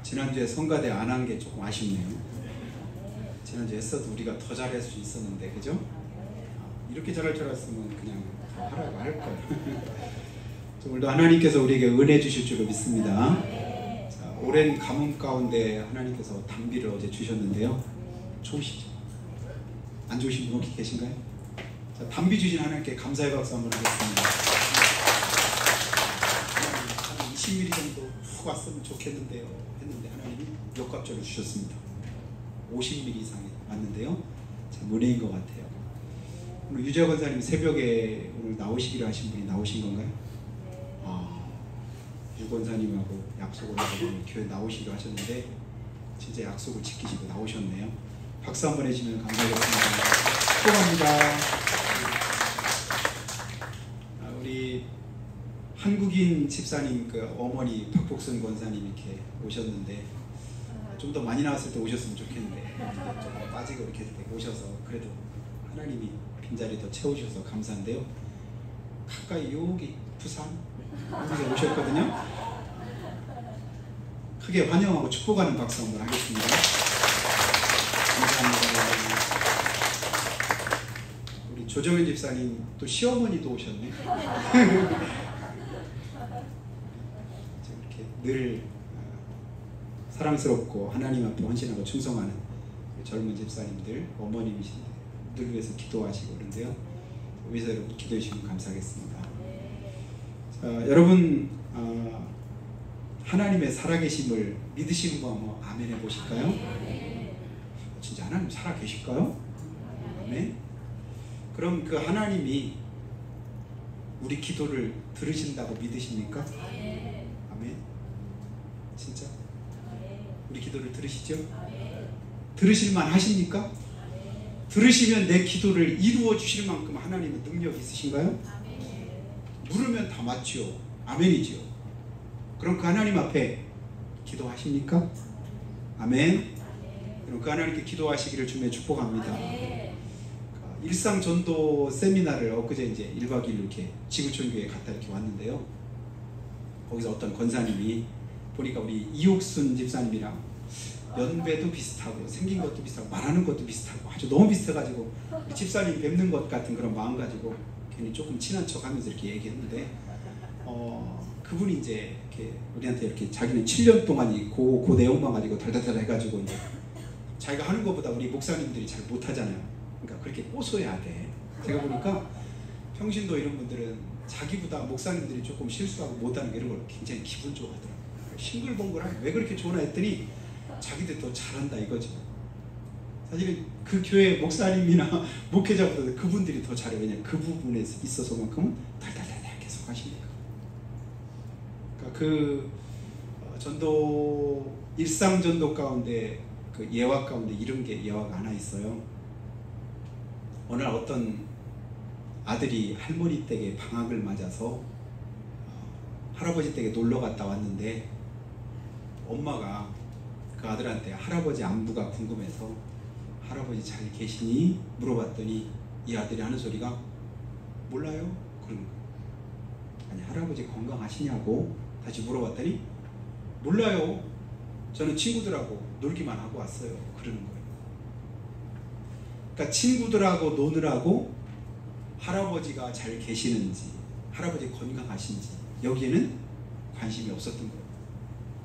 지난주에 성가대 안 한 게 조금 아쉽네요. 지난주에 했어도 우리가 더 잘할 수 있었는데, 그죠? 이렇게 잘할 줄 알았으면 그냥 더 하라고 할 거예요. 오늘도 하나님께서 우리에게 은혜 주실 줄로 믿습니다. 자, 오랜 가뭄 가운데 하나님께서 단비를 어제 주셨는데요. 좋으시죠? 안 좋으신 분 혹시 계신가요? 자, 단비 주신 하나님께 감사의 박수 한번 하겠습니다. 20mm 정도 훅 왔으면 좋겠는데요 했는데 하나님이 역값적으로 주셨습니다. 50mm 이상이 왔는데요. 참 은혜인 것 같아요. 오늘 유재 권사님 새벽에 오늘 나오시기로 하신 분이 나오신 건가요? 유 권사님하고 약속을 하고 교회 나오시기로 하셨는데 진짜 약속을 지키시고 나오셨네요. 박수 한번 해주시면 감사하겠습니다. 축복합니다. 우리 한국인 집사님 그 어머니 박복순 권사님 이렇게 오셨는데 좀 더 많이 나왔을 때 오셨으면 좋겠는데 좀 빠지고 이렇게 오셔서 그래도 하나님이 빈자리 더 채우셔서 감사한데요. 가까이 여기 부산 여기서 오셨거든요. 크게 환영하고 축복하는 박수 한번 하겠습니다. 감사합니다. 우리 조정현 집사님 또 시어머니도 오셨네. 이렇게 늘 사랑스럽고 하나님 앞에 헌신하고 충성하는 젊은 집사님들 어머님이신데 늘 위해서 기도하시고 그런데요. 위해서 여러분 기도해 주시면 감사하겠습니다. 자, 여러분 하나님의 살아계심을 믿으시는 거 한번 아멘 해보실까요? 진짜 하나님 살아계실까요? 아멘. 그럼 그 하나님이 우리 기도를 들으신다고 믿으십니까? 아멘. 진짜? 우리 기도를 들으시죠? 들으실만 하십니까? 들으시면 내 기도를 이루어 주실 만큼 하나님의 능력이 있으신가요? 물으면 다 맞지요. 아멘이지요. 그럼 그 하나님 앞에 기도하십니까? 아멘. 그럼 그 하나님께 기도하시기를 주님의 축복합니다. 일상전도 세미나를 엊그제 이제 1박 2일 이렇게 지구촌교회에 갔다 이렇게 왔는데요. 거기서 어떤 권사님이 보니까 우리 이옥순 집사님이랑 연배도 비슷하고 생긴 것도 비슷하고 말하는 것도 비슷하고 아주 너무 비슷해가지고 집사님 뵙는 것 같은 그런 마음 가지고 괜히 조금 친한 척하면서 이렇게 얘기했는데 그분이 이제 이렇게 우리한테 이렇게 자기는 7년 동안 그 내용만 가지고 달달달 해가지고 이제 자기가 하는 것보다 우리 목사님들이 잘 못하잖아요. 그러니까 그렇게 꼬소해야 돼. 제가 보니까 평신도 이런 분들은 자기보다 목사님들이 조금 실수하고 못하는 이런 걸 굉장히 기분 좋아하더라고요. 싱글벙글하게 왜 그렇게 좋나 했더니 자기들 더 잘한다 이거죠. 사실은 그 교회 목사님이나 목회자보다 그분들이 더 잘해요. 왜냐면 그 부분에 있어서만큼은 달달달 계속 하시니까. 그러니까 그 전도 일상 전도 가운데 그 예화 가운데 이런 게 예화가 하나 있어요. 어느 날 어떤 아들이 할머니 댁에 방학을 맞아서 할아버지 댁에 놀러 갔다 왔는데 엄마가 그 아들한테 할아버지 안부가 궁금해서 할아버지 잘 계시니? 물어봤더니 이 아들이 하는 소리가 몰라요? 그런 거예요. 아니 할아버지 건강하시냐고 다시 물어봤더니 몰라요. 저는 친구들하고 놀기만 하고 왔어요. 그러는 거예요. 그러니까 친구들하고 노느라고 할아버지가 잘 계시는지 할아버지 건강하신지 여기에는 관심이 없었던 거예요.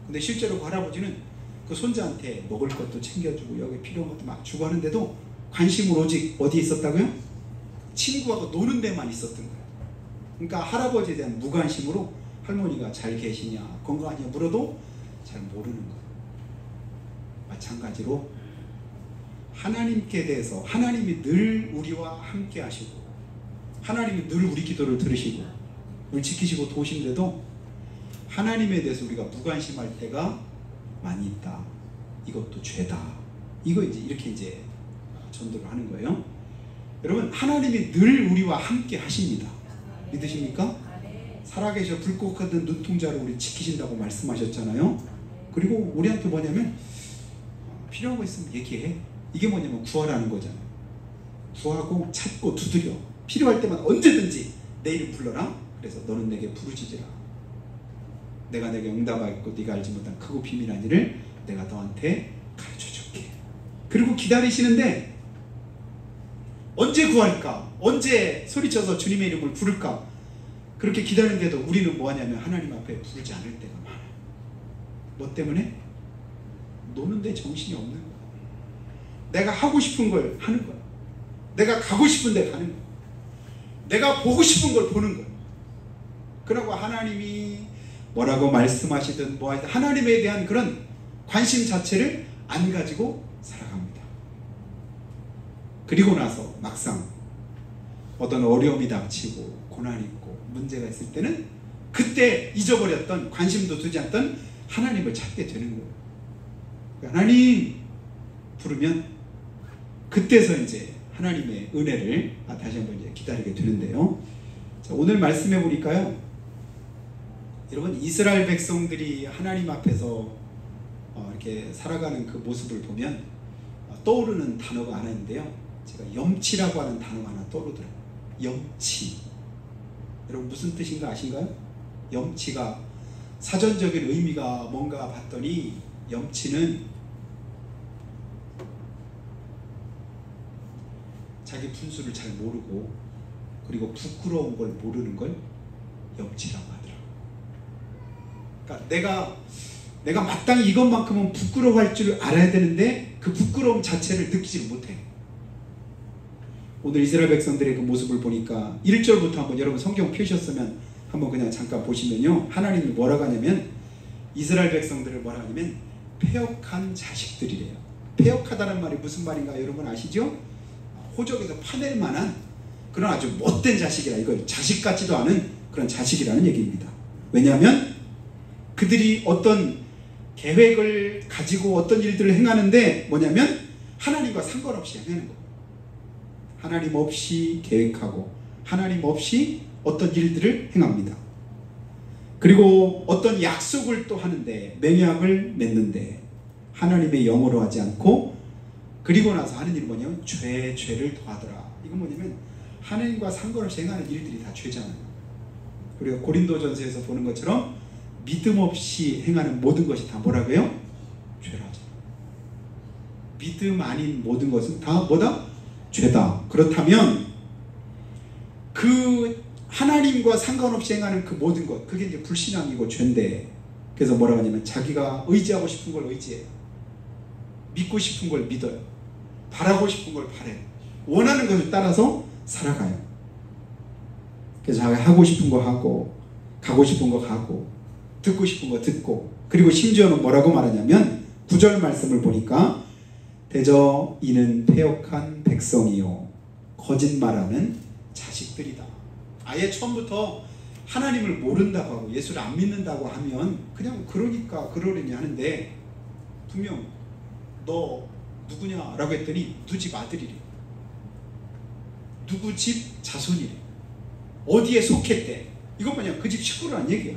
근데 실제로 그 할아버지는 그 손자한테 먹을 것도 챙겨주고 여기 필요한 것도 막 주고 하는데도 관심은 오직 어디에 있었다고요? 친구하고 노는 데만 있었던 거예요. 그러니까 할아버지에 대한 무관심으로 할머니가 잘 계시냐 건강하냐 물어도 잘 모르는 거예요. 마찬가지로 하나님께 대해서 하나님이 늘 우리와 함께 하시고 하나님이 늘 우리 기도를 들으시고 우리 지키시고 도우시는데도 하나님에 대해서 우리가 무관심할 때가 많이 있다. 이것도 죄다. 이거 이제 이렇게 이제 전도를 하는 거예요. 여러분 하나님이 늘 우리와 함께 하십니다. 믿으십니까? 살아계셔 불꽃 같은 눈동자로 우리 지키신다고 말씀하셨잖아요. 그리고 우리한테 뭐냐면 필요한 거 있으면 얘기해. 이게 뭐냐면 구하라는 거잖아요. 구하고 찾고 두드려. 필요할 때만 언제든지 내 이름 불러라. 그래서 너는 내게 부르짖으라. 내가 내게 응답하겠고 네가 알지 못한 크고 비밀한 일을 내가 너한테 가르쳐줄게. 그리고 기다리시는데 언제 구할까? 언제 소리쳐서 주님의 이름을 부를까? 그렇게 기다리는데도 우리는 뭐하냐면 하나님 앞에 부르지 않을 때가 많아요. 뭐 때문에? 노는데 정신이 없는 거야. 내가 하고 싶은 걸 하는 거야. 내가 가고 싶은 데 가는 거야. 내가 보고 싶은 걸 보는 거야. 그러고 하나님이 뭐라고 말씀하시든 뭐 하든 하나님에 대한 그런 관심 자체를 안 가지고 살아갑니다. 그리고 나서 막상 어떤 어려움이 닥치고 고난이 있고 문제가 있을 때는 그때 잊어버렸던 관심도 두지 않던 하나님을 찾게 되는 거예요. 하나님 부르면 그때서 이제 하나님의 은혜를 다시 한번 이제 기다리게 되는데요. 자, 오늘 말씀해 보니까요, 여러분 이스라엘 백성들이 하나님 앞에서 이렇게 살아가는 그 모습을 보면 떠오르는 단어가 하나 있는데요. 제가 염치라고 하는 단어가 하나 떠오르더라고요. 염치. 여러분 무슨 뜻인가 아신가요? 염치가 사전적인 의미가 뭔가 봤더니 염치는 자기 분수를 잘 모르고 그리고 부끄러운 걸 모르는 걸 염치라고 하더라고요. 그러니까 내가 마땅히 이것만큼은 부끄러워할 줄 알아야 되는데 그 부끄러움 자체를 느끼지 못해. 오늘 이스라엘 백성들의 그 모습을 보니까 1절부터 한번 여러분 성경 펴셨으면 한번 그냥 잠깐 보시면요, 하나님이 뭐라고 하냐면 이스라엘 백성들을 뭐라고 하냐면 패역한 자식들이래요. 패역하다는 말이 무슨 말인가 여러분 아시죠? 호적에서 파낼 만한 그런 아주 못된 자식이라, 이거 자식 같지도 않은 그런 자식이라는 얘기입니다. 왜냐하면 그들이 어떤 계획을 가지고 어떤 일들을 행하는데 뭐냐면 하나님과 상관없이 행하는 거예요. 하나님 없이 계획하고 하나님 없이 어떤 일들을 행합니다. 그리고 어떤 약속을 또 하는데, 맹약을 맺는데 하나님의 영어로 하지 않고, 그리고 나서 하는 일이 뭐냐면 죄를 더하더라. 이건 뭐냐면 하나님과 상관없이 행하는 일들이 다 죄잖아요. 그리고 고린도전서에서 보는 것처럼 믿음 없이 행하는 모든 것이 다 뭐라고요? 죄라죠. 믿음 아닌 모든 것은 다 뭐다? 죄다. 그렇다면 그 하나님과 상관없이 행하는 그 모든 것, 그게 이제 불신앙이고 죄인데, 그래서 뭐라고 하냐면 자기가 의지하고 싶은 걸 의지해요. 믿고 싶은 걸 믿어요. 바라고 싶은 걸 바래요. 원하는 것을 따라서 살아가요. 그래서 자기가 하고 싶은 거 하고, 가고 싶은 거 가고, 듣고 싶은 거 듣고, 그리고 심지어는 뭐라고 말하냐면 9절 말씀을 보니까 대저 이는 패역한 백성이요 거짓말하는 자식들이다. 아예 처음부터 하나님을 모른다고 하고 예수를 안 믿는다고 하면 그냥 그러니까 그러려니 하는데, 분명 너 누구냐 라고 했더니 누구 집 아들이래, 누구 집 자손이래, 어디에 속했대, 이것 마냥 그 집 식구라는 얘기야.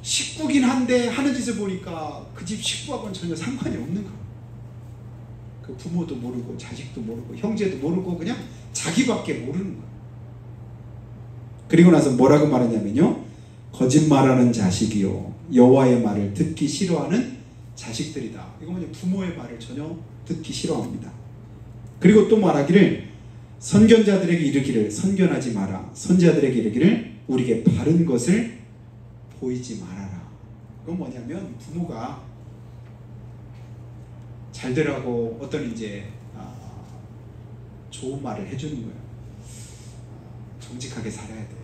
식구긴 한데 하는 짓을 보니까 그 집 식구하고는 전혀 상관이 없는 거야. 그 부모도 모르고 자식도 모르고 형제도 모르고 그냥 자기밖에 모르는 거야. 그리고 나서 뭐라고 말하냐면요, 거짓말하는 자식이요 여호와의 말을 듣기 싫어하는 자식들이다. 이거 뭐냐, 부모의 말을 전혀 듣기 싫어합니다. 그리고 또 말하기를 선견자들에게 이르기를 선견하지 마라, 선지자들에게 이르기를 우리에게 바른 것을 보이지 말아라. 그건 뭐냐면 부모가 잘 되라고 어떤 이제 좋은 말을 해주는 거예요. 정직하게 살아야 돼,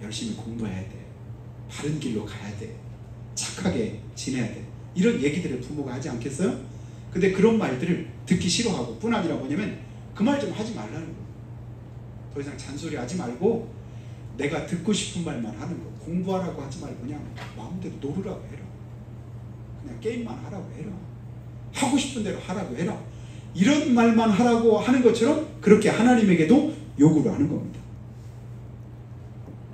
열심히 공부해야 돼, 바른 길로 가야 돼, 착하게 지내야 돼, 이런 얘기들을 부모가 하지 않겠어요? 근데 그런 말들을 듣기 싫어하고, 뿐 아니라 뭐냐면 그 말 좀 하지 말라는 거예요. 더 이상 잔소리 하지 말고 내가 듣고 싶은 말만 하는 거. 공부하라고 하지 말고 그냥 마음대로 놀으라고 해라. 그냥 게임만 하라고 해라. 하고 싶은 대로 하라고 해라. 이런 말만 하라고 하는 것처럼 그렇게 하나님에게도 요구를 하는 겁니다.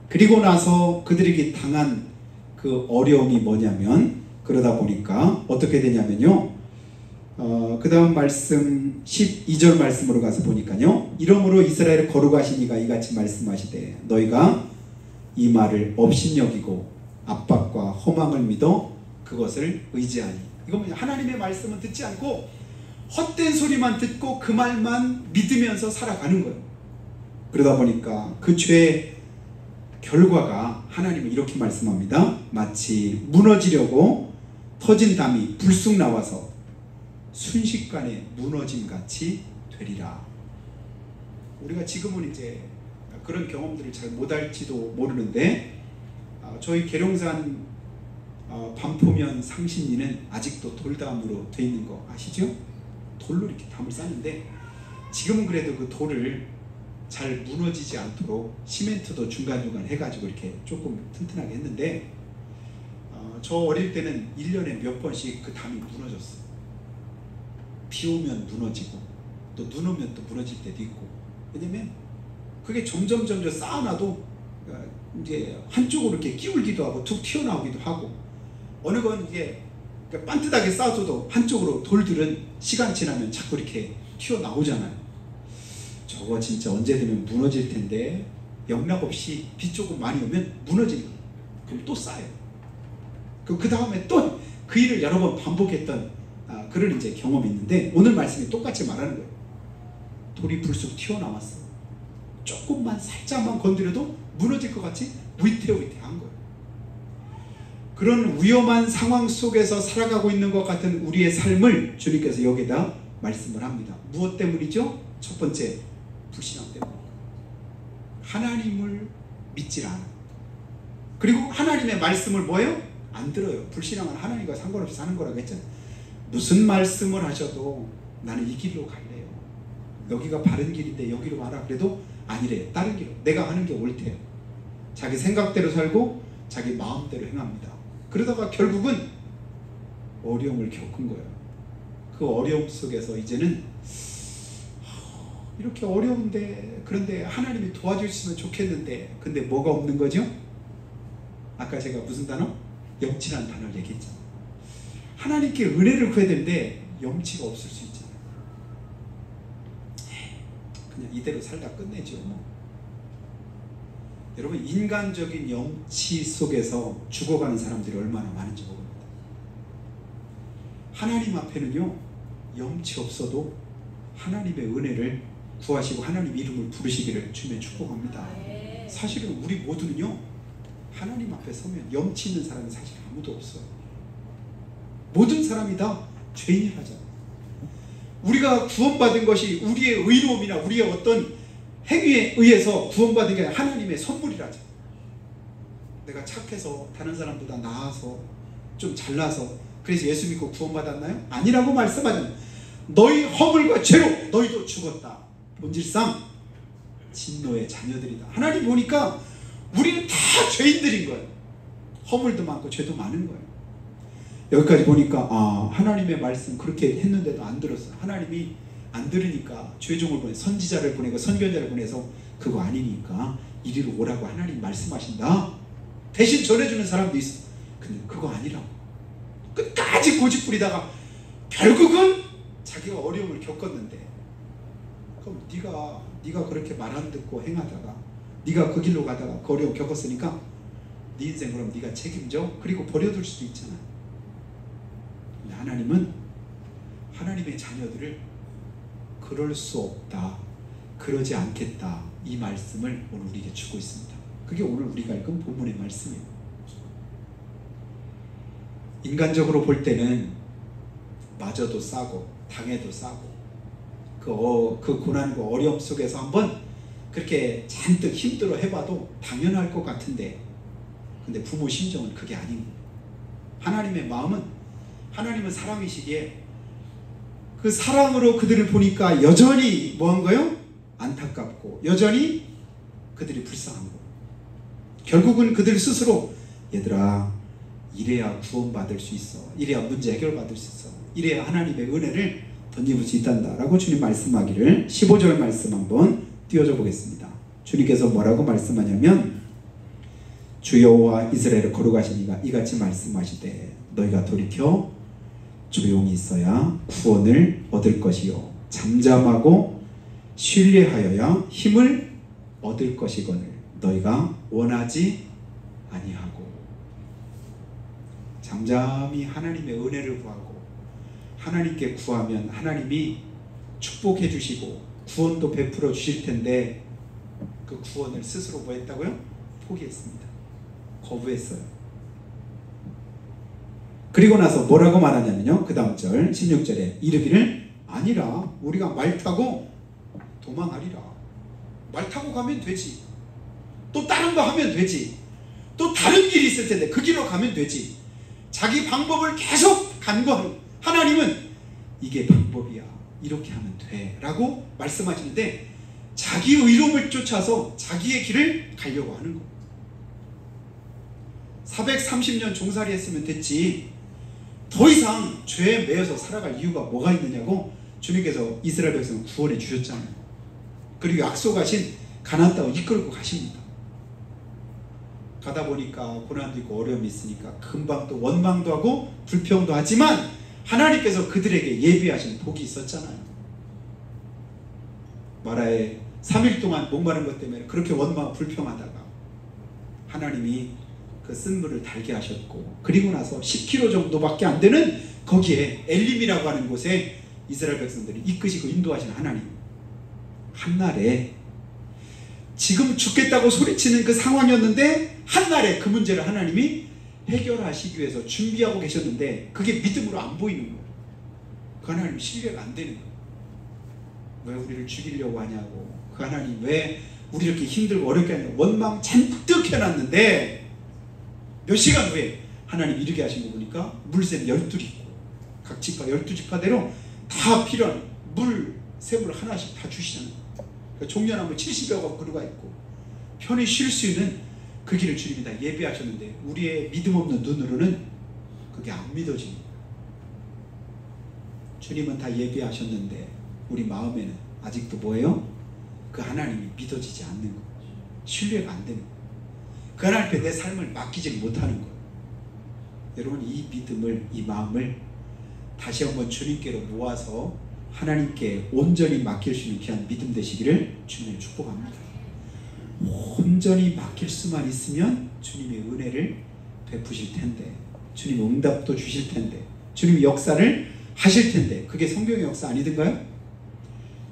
그리고 나서 그들에게 당한 그 어려움이 뭐냐면, 그러다 보니까 어떻게 되냐면요, 그 다음 말씀 12절 말씀으로 가서 보니까요, 이러므로 이스라엘을 거룩하신 이가 이같이 말씀하시되 너희가 이 말을 업신여기고 압박과 허망을 믿어 그것을 의지하니. 이건 뭐냐? 하나님의 말씀은 듣지 않고 헛된 소리만 듣고 그 말만 믿으면서 살아가는 거예요. 그러다 보니까 그 죄의 결과가 하나님은 이렇게 말씀합니다. 마치 무너지려고 터진 담이 불쑥 나와서 순식간에 무너짐같이 되리라. 우리가 지금은 이제 그런 경험들을 잘 못할지도 모르는데, 저희 계룡산 반포면 상신리는 아직도 돌담으로 되어 있는 거 아시죠? 돌로 이렇게 담을 쌓는데, 지금은 그래도 그 돌을 잘 무너지지 않도록 시멘트도 중간중간 해가지고 이렇게 조금 튼튼하게 했는데, 저 어릴 때는 1년에 몇 번씩 그 담이 무너졌어요. 비 오면 무너지고 또 눈 오면 또 무너질 때도 있고. 왜냐면 그게 점점 쌓아놔도 이제 한쪽으로 이렇게 끼울기도 하고 툭 튀어나오기도 하고, 어느 건 이게 반듯하게 쌓아줘도 한쪽으로 돌들은 시간 지나면 자꾸 이렇게 튀어나오잖아요. 저거 진짜 언제 되면 무너질 텐데, 영락없이 비 조금 많이 오면 무너지는 거예요. 그럼 또 쌓여요. 그 다음에 또 그 일을 여러 번 반복했던 그런 이제 경험이 있는데, 오늘 말씀이 똑같이 말하는 거예요. 돌이 불쑥 튀어나왔어. 조금만 살짝만 건드려도 무너질 것 같이 위태위태한 거예요. 그런 위험한 상황 속에서 살아가고 있는 것 같은 우리의 삶을 주님께서 여기다 말씀을 합니다. 무엇 때문이죠? 첫 번째, 불신앙 때문에. 하나님을 믿질 않아. 그리고 하나님의 말씀을 뭐예요? 안 들어요. 불신앙은 하나님과 상관없이 사는 거라고 했잖아요. 무슨 말씀을 하셔도 나는 이 길로 갈래요. 여기가 바른 길인데 여기로 가라 그래도 아니래요. 다른 길로. 내가 하는 게 옳대요. 자기 생각대로 살고 자기 마음대로 행합니다. 그러다가 결국은 어려움을 겪은 거예요. 그 어려움 속에서 이제는 이렇게 어려운데, 그런데 하나님이 도와주시면 좋겠는데, 근데 뭐가 없는 거죠? 아까 제가 무슨 단어? 염치라는 단어를 얘기했잖아요. 하나님께 은혜를 구해야 되는데 염치가 없을 수 있잖아요. 그냥 이대로 살다 끝내죠 뭐. 여러분, 인간적인 염치 속에서 죽어가는 사람들이 얼마나 많은지 모릅니다. 하나님 앞에는요, 염치 없어도 하나님의 은혜를 구하시고 하나님 이름을 부르시기를 주님의 축복합니다. 사실은 우리 모두는요, 하나님 앞에 서면 염치 있는 사람이 사실 아무도 없어요. 모든 사람이 다 죄인이라잖아요. 우리가 구원받은 것이 우리의 의로움이나 우리의 어떤 행위에 의해서 구원받은 게 하나님의 선물이라죠. 내가 착해서 다른 사람보다 나아서 좀 잘나서 그래서 예수 믿고 구원받았나요? 아니라고 말씀하잖아요. 너희 허물과 죄로 너희도 죽었다. 본질상 진노의 자녀들이다. 하나님 보니까 우리는 다 죄인들인 거예요. 허물도 많고 죄도 많은 거예요. 여기까지 보니까 하나님의 말씀 그렇게 했는데도 안 들었어요. 하나님이 안 들으니까 죄종을 보내, 선지자를 보내고 선견자를 보내서 그거 아니니까 이리로 오라고 하나님 말씀하신다. 대신 전해주는 사람도 있어. 근데 그거 아니라고 끝까지 고집부리다가 결국은 자기가 어려움을 겪었는데, 그럼 네가 그렇게 말 안 듣고 행하다가 네가 그 길로 가다가 그 어려움 겪었으니까 네 인생 그럼 네가 책임져? 그리고 버려둘 수도 있잖아. 근데 하나님은 하나님의 자녀들을 그럴 수 없다, 그러지 않겠다, 이 말씀을 오늘 우리에게 주고 있습니다. 그게 오늘 우리가 읽은 본문의 말씀이에요. 인간적으로 볼 때는 맞아도 싸고 당해도 싸고 그 고난과 어려움 속에서 한번 그렇게 잔뜩 힘들어 해봐도 당연할 것 같은데, 근데 부모 심정은 그게 아닌 거예요. 하나님의 마음은, 하나님은 사랑이시기에 그 사랑으로 그들을 보니까 여전히 뭐한 거예요? 안타깝고 여전히 그들이 불쌍한 거예요. 결국은 그들 스스로 얘들아, 이래야 구원받을 수 있어, 이래야 문제 해결받을 수 있어, 이래야 하나님의 은혜를 던집을 수 있단다 라고 주님 말씀하기를 15절 말씀 한번 띄워줘 보겠습니다. 주님께서 뭐라고 말씀하냐면, 주 여호와 이스라엘을 거룩하시니가 이같이 말씀하시되 너희가 돌이켜 조용히 있어야 구원을 얻을 것이요 잠잠하고 신뢰하여야 힘을 얻을 것이거늘 너희가 원하지 아니하고. 잠잠히 하나님의 은혜를 구하고 하나님께 구하면 하나님이 축복해 주시고 구원도 베풀어 주실 텐데 그 구원을 스스로 뭐 했다고요? 포기했습니다. 거부했어요. 그리고 나서 뭐라고 말하냐면요, 그 다음 절 16절에 이르기를 아니라 우리가 말 타고 도망하리라. 말 타고 가면 되지. 또 다른 거 하면 되지. 또 다른 길이 있을 텐데 그 길로 가면 되지. 자기 방법을 계속 간과하는 하나님은 이게 방법이야, 이렇게 하면 돼 라고 말씀하시는데 자기 의로움을 쫓아서 자기의 길을 가려고 하는 거예요. 430년 종살이 했으면 됐지 더 이상 죄에 매여서 살아갈 이유가 뭐가 있느냐고 주님께서 이스라엘 백성을 구원해 주셨잖아요. 그리고 약속하신 가나안 땅을 이끌고 가십니다. 가다 보니까 고난도 있고 어려움이 있으니까 금방 또 원망도 하고 불평도 하지만 하나님께서 그들에게 예비하신 복이 있었잖아요. 마라에 3일 동안 목마른 것 때문에 그렇게 원망 불평하다가 하나님이 그 쓴물을 달게 하셨고 그리고 나서 10km 정도밖에 안 되는 거기에 엘림이라고 하는 곳에 이스라엘 백성들이 이끄시고 인도하신 하나님, 한날에 지금 죽겠다고 소리치는 그 상황이었는데 한날에 그 문제를 하나님이 해결하시기 위해서 준비하고 계셨는데 그게 믿음으로 안 보이는 거예요. 그 하나님 신뢰가 안 되는 거예요. 왜 우리를 죽이려고 하냐고, 그 하나님 왜 우리 이렇게 힘들고 어렵게 하냐고 원망 잔뜩 해놨는데 몇 시간 후에 하나님 이르게 하신 거 보니까 물샘 12리 있고 각 지파 12지파대로 다 필요한 물, 샘을 하나씩 다 주시잖아요. 그러니까 종려나무 70여 그루가 있고 편히 쉴 수 있는 그 길을 주님이 다 예비하셨는데 우리의 믿음 없는 눈으로는 그게 안 믿어집니다. 주님은 다 예비하셨는데 우리 마음에는 아직도 뭐예요? 그 하나님이 믿어지지 않는 거예요. 신뢰가 안 되는 거예요. 그 하나님 앞에 내 삶을 맡기지 못하는 거예요. 여러분, 이 믿음을, 이 마음을 다시 한번 주님께로 모아서 하나님께 온전히 맡길 수 있는 귀한 믿음 되시기를 주님을 축복합니다. 온전히 맡길 수만 있으면 주님의 은혜를 베푸실 텐데, 주님의 응답도 주실 텐데, 주님의 역사를 하실 텐데, 그게 성경의 역사 아니던가요?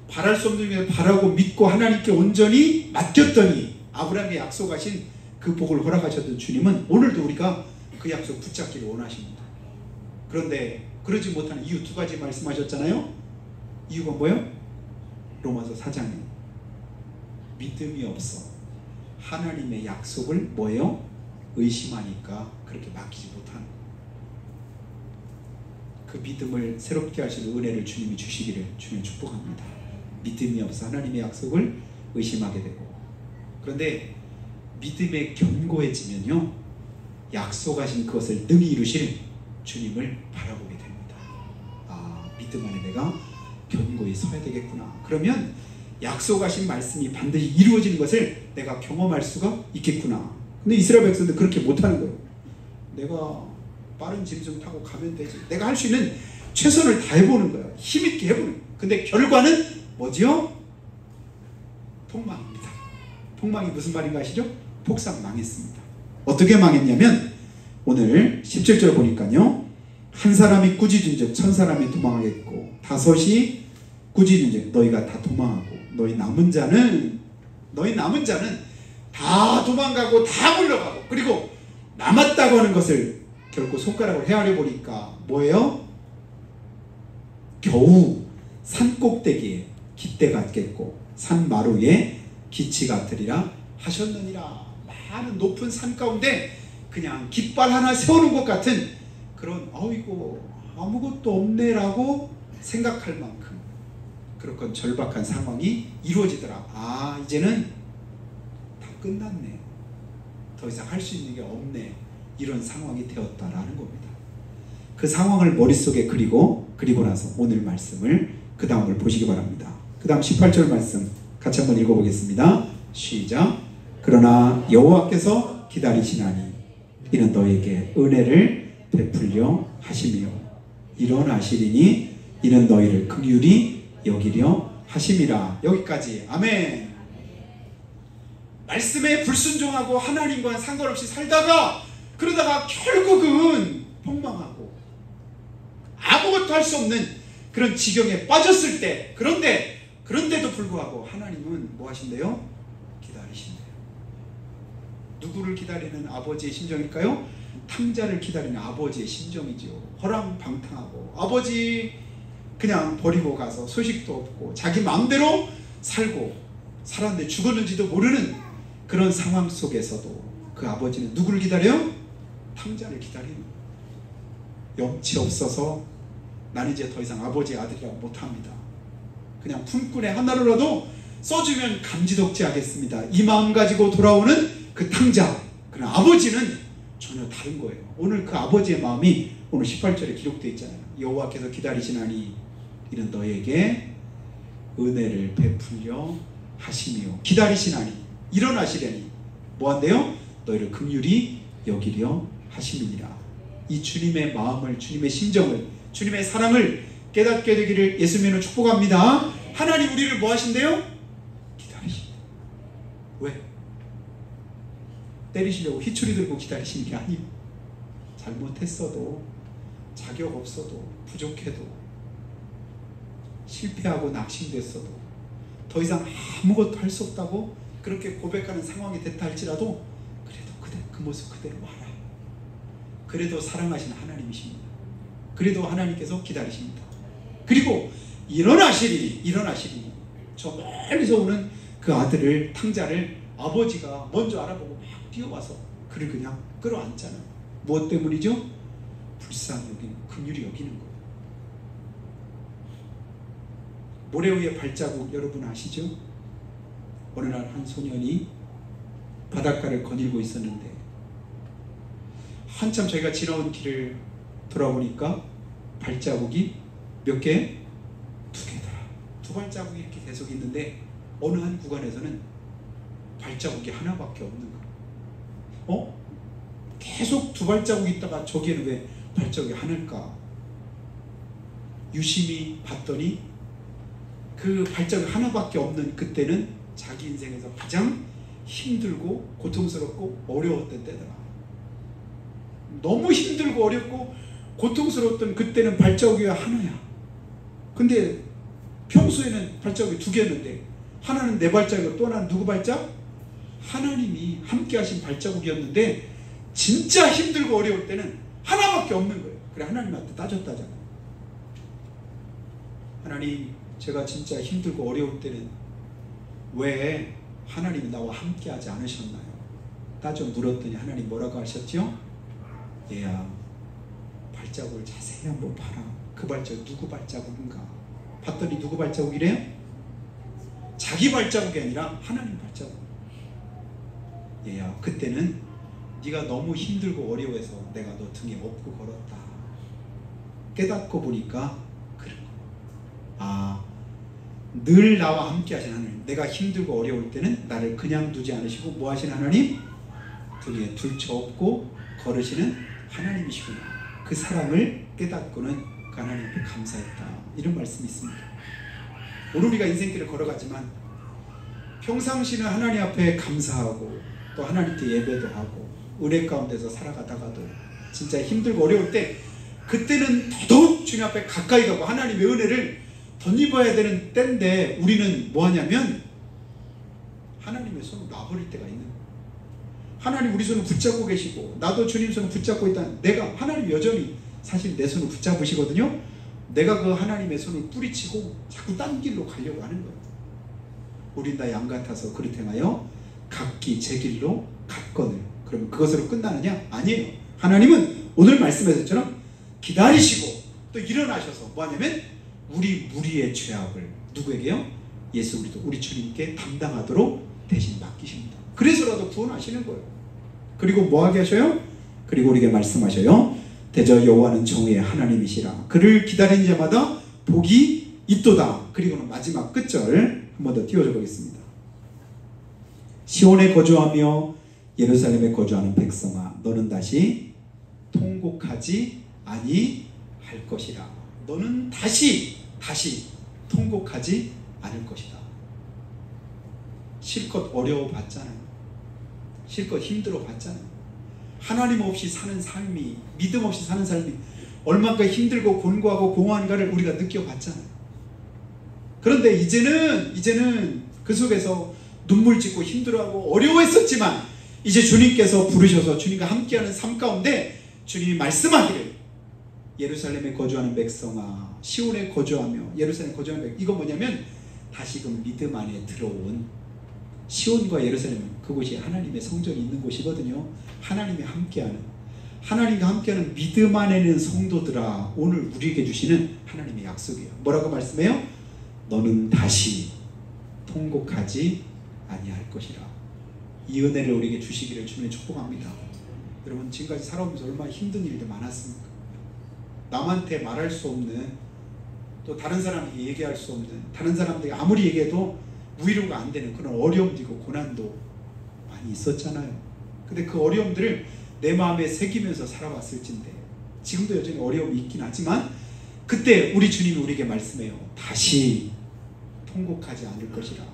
바랄 수 없는 게 바라고 믿고 하나님께 온전히 맡겼더니 아브라함이 약속하신 그 복을 허락하셨던 주님은 오늘도 우리가 그 약속 붙잡기를 원하십니다. 그런데 그러지 못하는 이유 두 가지 말씀하셨잖아요. 이유가 뭐예요? 로마서 4장에 믿음이 없어 하나님의 약속을 뭐예요? 의심하니까 그렇게 맡기지 못하는 거예요. 그 믿음을 새롭게 하실 은혜를 주님이 주시기를 주님 축복합니다. 믿음이 없어 하나님의 약속을 의심하게 되고, 그런데 믿음에 견고해지면요 약속하신 그것을 능히 이루실 주님을 바라보게 됩니다. 아, 믿음 안에 내가 견고히 서야 되겠구나. 그러면 약속하신 말씀이 반드시 이루어지는 것을 내가 경험할 수가 있겠구나. 근데 이스라엘 백성들 그렇게 못하는 거예요. 내가 빠른 짐승 타고 가면 되지, 내가 할 수 있는 최선을 다해보는 거예요. 힘있게 해보는 거예요. 근데 결과는 뭐지요? 폭망입니다. 폭망이 무슨 말인가 아시죠? 폭삭 망했습니다. 어떻게 망했냐면 오늘 17절 보니까요, 한 사람이 꾸짖은즉 1000사람이 도망하겠고 5이 꾸짖은즉 너희가 다 도망하고 너희 남은 자는 다 도망가고 다 물러가고, 그리고 남았다고 하는 것을 결코 손가락으로 헤아려 보니까 뭐예요? 겨우 산 꼭대기에 깃대 같겠고 산 마루에 기치 같으리라 하셨느니라. 많은 높은 산 가운데 그냥 깃발 하나 세우는 것 같은 그런 어이구 아무것도 없네 라고 생각할 만큼 그렇건 절박한 상황이 이루어지더라. 아, 이제는 다 끝났네, 더 이상 할 수 있는 게 없네, 이런 상황이 되었다라는 겁니다. 그 상황을 머릿속에 그리고 나서 오늘 말씀을 그 다음을 보시기 바랍니다. 그 다음 18절 말씀 같이 한번 읽어보겠습니다. 시작. 그러나 여호와께서 기다리시나니 이는 너에게 은혜를 베풀려 하시며 일어나시리니 이는 너희를 긍휼히 여기려 하심이라. 여기까지. 아멘. 말씀에 불순종하고 하나님과 상관없이 살다가 그러다가 결국은 폭망하고 아무것도 할 수 없는 그런 지경에 빠졌을 때, 그런데도 불구하고 하나님은 뭐 하신대요? 기다리신대요. 누구를 기다리는 아버지의 심정일까요? 탕자를 기다리는 아버지의 심정이죠. 허랑방탕하고 아버지 그냥 버리고 가서 소식도 없고 자기 마음대로 살았는데 죽었는지도 모르는 그런 상황 속에서도 그 아버지는 누구를 기다려요? 탕자를 기다리는 거예요. 염치 없어서 나는 이제 더 이상 아버지의 아들이라고 못합니다. 그냥 품꾼에 하나로라도 써주면 감지덕지 하겠습니다. 이 마음 가지고 돌아오는 그 탕자, 그러나 아버지는 전혀 다른 거예요. 오늘 그 아버지의 마음이 오늘 18절에 기록되어 있잖아요. 여호와께서 기다리시나니 이는 너에게 은혜를 베풀려 하시며, 기다리시나니 일어나시려니 뭐한대요? 너희를 긍휼히 여기려 하심이니라. 이 주님의 마음을, 주님의 심정을, 주님의 사랑을 깨닫게 되기를 예수님으로 축복합니다. 하나님 우리를 뭐 하신대요? 기다리신다. 왜? 때리시려고 휘추리 들고 기다리시는 게 아니에요. 잘못했어도, 자격 없어도, 부족해도, 실패하고 낙심됐어도, 더 이상 아무것도 할 수 없다고 그렇게 고백하는 상황이 됐다 할지라도 그래도 그 모습 그대로 와라. 그래도 사랑하시는 하나님이십니다. 그래도 하나님께서 기다리십니다. 그리고 일어나시리니 저 멀리서 오는 그 아들을, 탕자를 아버지가 먼저 알아보고 막 뛰어와서 그를 그냥 끌어안잖아요. 무엇 때문이죠? 불쌍히 여기는, 긍휼히 여기는 거예요. 모래 위의 발자국 여러분 아시죠? 어느 날 한 소년이 바닷가를 거닐고 있었는데 한참 저희가 지나온 길을 돌아보니까 발자국이 몇 개? 2개더라. 2발자국이 이렇게 계속 있는데 어느 한 구간에서는 발자국이 하나밖에 없는 거야. 계속 2발자국이 있다가 저기에는 왜 발자국이 하나일까? 유심히 봤더니 그 발자국이 하나밖에 없는 그때는 자기 인생에서 가장 힘들고 고통스럽고 어려웠던 때더라. 너무 힘들고 어렵고 고통스러웠던 그때는 발자국이 하나야. 근데 평소에는 발자국이 2개였는데 하나는 내 발자국이고 또 하나는 누구 발자국? 하나님이 함께 하신 발자국이었는데 진짜 힘들고 어려울 때는 하나밖에 없는 거예요. 그래 하나님한테 따졌다잖아. 하나님, 제가 진짜 힘들고 어려울 때는 왜 하나님이 나와 함께 하지 않으셨나요? 따져 물었더니 하나님 뭐라고 하셨죠? 얘야, 발자국을 자세히 한번 봐라. 그 발자국 누구 발자국인가? 봤더니 누구 발자국이래요? 자기 발자국이 아니라 하나님 발자국. 얘야, 그때는 네가 너무 힘들고 어려워해서 내가 너 등에 업고 걸었다. 깨닫고 보니까 그런 거. 늘 나와 함께 하신 하나님, 내가 힘들고 어려울 때는 나를 그냥 두지 않으시고 뭐 하시는 하나님? 등에 둘쳐업고 걸으시는 하나님이시구나. 그 사랑을 깨닫고는 그 하나님 앞에 감사했다. 이런 말씀이 있습니다. 오늘 우리가 인생길을 걸어가지만 평상시는 하나님 앞에 감사하고 또 하나님께 예배도 하고 은혜 가운데서 살아가다가도 진짜 힘들고 어려울 때 그때는 더더욱 주님 앞에 가까이 가고 하나님의 은혜를 덧입어야 되는 때인데 우리는 뭐 하냐면 하나님의 손을 놔버릴 때가 있는 거예요. 하나님 우리 손을 붙잡고 계시고 나도 주님 손을 붙잡고 있다. 내가 하나님 여전히 사실 내 손을 붙잡으시거든요. 내가 그 하나님의 손을 뿌리치고 자꾸 딴 길로 가려고 하는 거예요. 우린 다 양 같아서 그릇 행하여 각기 제 길로 갔거늘. 그러면 그것으로 끝나느냐? 아니에요. 하나님은 오늘 말씀하셨처럼 기다리시고 또 일어나셔서 뭐 하냐면 우리 무리의 죄악을 누구에게요? 예수 그리스도 우리 주님께 담당하도록 대신 맡기십니다. 그래서라도 구원하시는 거예요. 그리고 뭐 하게 하셔요? 그리고 우리에게 말씀하셔요. 대저 여호와는 정의의 하나님이시라. 그를 기다리는 자마다 복이 있도다. 그리고는 마지막 끝절 한 번 더 띄워줘 보겠습니다. 시온에 거주하며 예루살렘에 거주하는 백성아, 너는 다시 통곡하지 아니할 것이라. 너는 다시 통곡하지 않을 것이다. 실컷 어려워 봤잖아요. 실컷 힘들어 봤잖아요. 하나님 없이 사는 삶이, 믿음 없이 사는 삶이 얼마나 힘들고 곤고하고 공허한가를 우리가 느껴봤잖아요. 그런데 이제는 그 속에서 눈물 짓고 힘들어하고 어려워했었지만 이제 주님께서 부르셔서 주님과 함께하는 삶 가운데 주님이 말씀하기를 예루살렘에 거주하는 백성아, 시온에 거주하며 예루살렘에 거주하는 백성, 이건 뭐냐면 다시금 믿음 안에 들어온 시온과 예루살렘, 그곳이 하나님의 성전이 있는 곳이거든요. 하나님이 함께하는, 하나님과 함께하는 믿음 안에 있는 성도들아, 오늘 우리에게 주시는 하나님의 약속이에요. 뭐라고 말씀해요? 너는 다시 통곡하지 아니할 것이라. 이 은혜를 우리에게 주시기를 주님의 축복합니다. 여러분, 지금까지 살아오면서 얼마나 힘든 일도 많았습니까? 남한테 말할 수 없는, 또 다른 사람에게 얘기할 수 없는, 다른 사람들이 아무리 얘기해도 위로가 안 되는 그런 어려움도 있고 고난도 많이 있었잖아요. 근데 그 어려움들을 내 마음에 새기면서 살아왔을진데, 지금도 여전히 어려움이 있긴 하지만 그때 우리 주님이 우리에게 말씀해요. 다시 통곡하지 않을 것이라.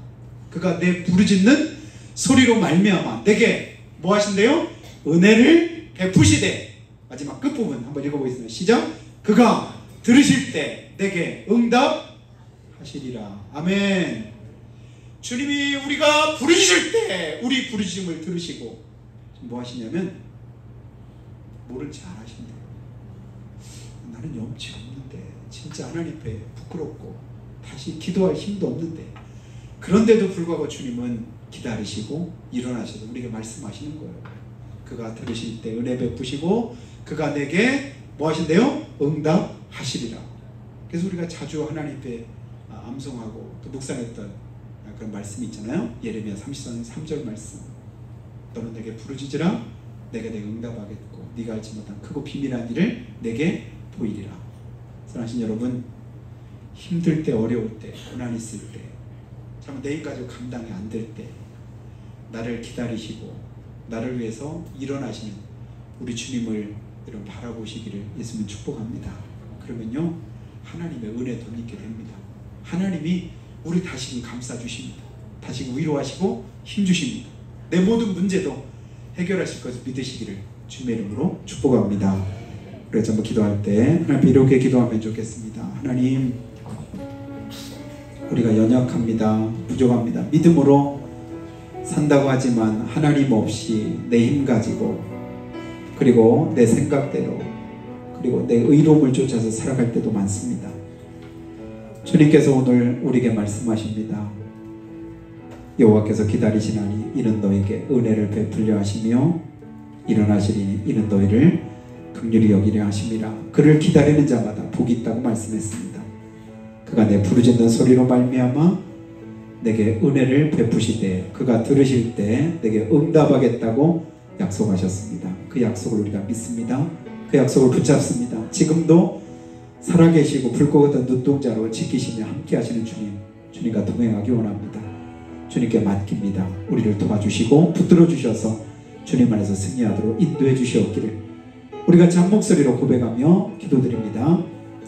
그가 내 부르짖는 소리로 말미암아 내게 뭐 하신대요? 은혜를 베푸시되. 마지막 끝부분 한번 읽어보겠습니다. 시작. 그가 들으실 때 내게 응답하시리라. 아멘. 주님이 우리가 부르실 때 우리 부르짖음을 들으시고 뭐 하시냐면 모른 체 안 하신대요. 나는 염치 없는데, 진짜 하나님 앞에 부끄럽고 다시 기도할 힘도 없는데, 그런데도 불구하고 주님은 기다리시고 일어나셔서 우리에게 말씀하시는 거예요. 그가 들으실 때 은혜 베푸시고 그가 내게 뭐 하신대요? 응답하시리라. 그래서 우리가 자주 하나님 앞에 암송하고 또 묵상했던 그런 말씀이 있잖아요. 예레미야 33장 3절 말씀. 너는 내게 부르짖으라. 내가 내게 응답하겠고 네가 알지 못한 크고 비밀한 일을 내게 보이리라. 사랑하신 여러분, 힘들 때, 어려울 때, 고난 있을 때, 참 내일까지 감당이 안 될 때 나를 기다리시고 나를 위해서 일어나시는 우리 주님을 여러분 바라보시기를 예수님 축복합니다. 그러면요, 하나님의 은혜 덧입게 됩니다. 하나님이 우리 다시금 감싸주십니다. 다시금 위로하시고 힘주십니다. 내 모든 문제도 해결하실 것을 믿으시기를 주님의 이름으로 축복합니다. 그래서 한번 기도할 때 하나님 이렇게 기도하면 좋겠습니다. 하나님, 우리가 연약합니다. 부족합니다. 믿음으로 산다고 하지만 하나님 없이 내 힘 가지고, 그리고 내 생각대로, 그리고 내 의로움을 쫓아서 살아갈 때도 많습니다. 주님께서 오늘 우리에게 말씀하십니다. 여호와께서 기다리시나니 이는 너에게 은혜를 베풀려 하시며 일어나시리니 이는 너희를 긍휼히 여기려 하심이라. 그를 기다리는 자마다 복이 있다고 말씀했습니다. 그가 내 부르짖는 소리로 말미암아 내게 은혜를 베푸시되 그가 들으실 때 내게 응답하겠다고 약속하셨습니다. 그 약속을 우리가 믿습니다. 그 약속을 붙잡습니다. 지금도 살아계시고 붉고 같은 눈동자로 지키시며 함께 하시는 주님, 주님과 동행하기 원합니다. 주님께 맡깁니다. 우리를 도와주시고 붙들어 주셔서 주님 안에서 승리하도록 인도해 주시옵기를 우리가 참 목소리로 고백하며 기도드립니다.